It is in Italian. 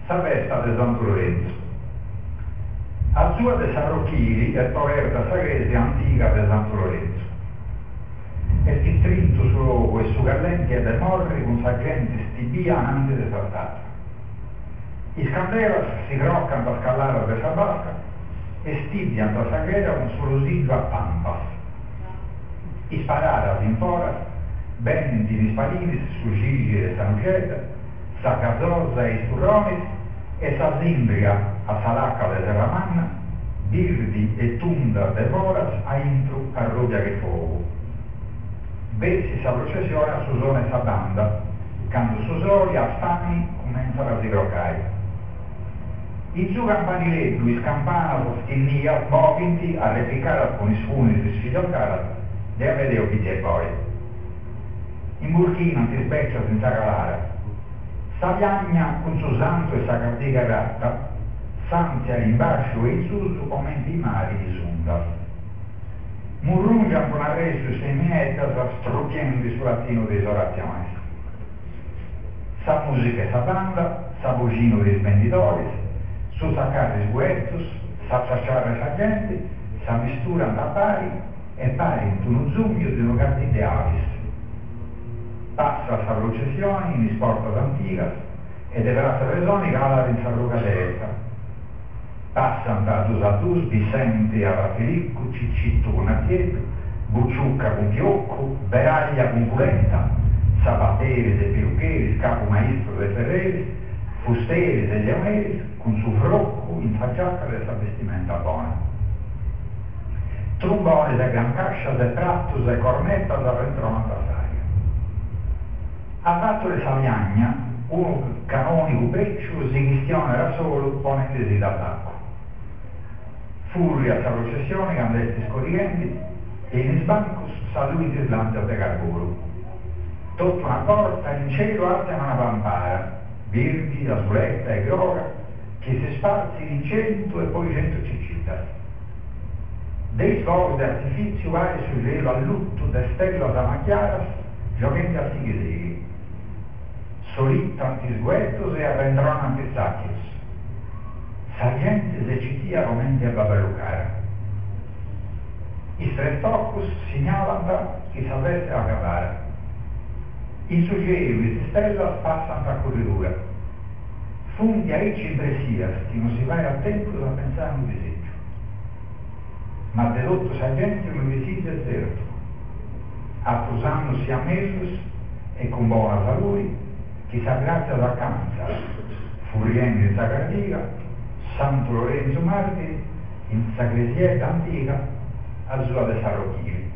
Sa festa di Santo Lorenzo. A sua de Sarrocchiri è coperta sa chiesa antica di Santo Lorenzo. E si strinto su loco e su callenti e de morri con sa gente stibia anche de saltata. I scandelas si croccano da scalare de sa barca e stibian da sa chiesa con su lusiglio a pampas. I sparadas in fora, ben di sparinis su gigi e sanceta, sa casosa e sturronis e sa zimbria a salacca de serramanna, birdi e tunda de voras a intru a rubia che fuoco. Vessi sa processione a su zone sa banda, quando su soli a stani cominciano a sicrocare. In su campaniletto, i scampana sostinnia, movinti a replicare con i suoni di sfiglioccare, de vedeo chi c'è poi. In burchino si specchia senza calare. Sa piagna con suo santo e sa cardiga ratta, sanzia in bascio e in su commenti i mari di sundas. Murrungian con arresto sei minetta strucchiendo sul latino di esorazioni. Sa musica e sa banda, sa bugino di svenditori, su sa carri sguettus, sa ciacciare sa gente, sa mistura da pari e pari in uno zumbio di un cardi de avis. Passa sa processioni in sportas antigas e de verasa resoni cala in sa ruga destra. Passan da dus a dus, Vicente a Raffilicco, Ciccitto con Azietto, Bucciucca con Piocco, Beraglia con Pulenta, Sabateris e Peruccheris, Capo Maestro de Ferreris, Fusteris e Leoneris, con su frocco in sa giacca de sa vestimenta buona. Trombones e gran cascias e prattus e cornettas a ventrona da saia. A fatto le Saviagna, un canonico preccio si cristiano era solo ponendesi d'attacco. Furri a sa processione candesti scorrienti e in sbancos sa lui di slancio de carburo. Tutta una porta in cielo alta una pampara, verdi, azuletta e grora, che si sparsi in 100 e poi 100 ciccitas. Dei fuochi d'artifizio vari sul cielo a lutto de stellas amachiaras, giocenti a sighi solitta antisguetos e avvendron antisacchios. Sagliente esercitia romenti a babelucara. I strestocus segnalano che s'avesse a cavare. I suggevi e stellas passano a corridura. Fundi a ricci impressias che non si vai a tempo da pensare a un disegno. Ma dedotto sagliente un disegno è certo. Accusandosi a mesus e con buona salute, che sa grazia da canza, furiendo in Sacardiga, Santo Lorenzo Martiri, in Sagresietta antica, a sua de Sarrocchiri.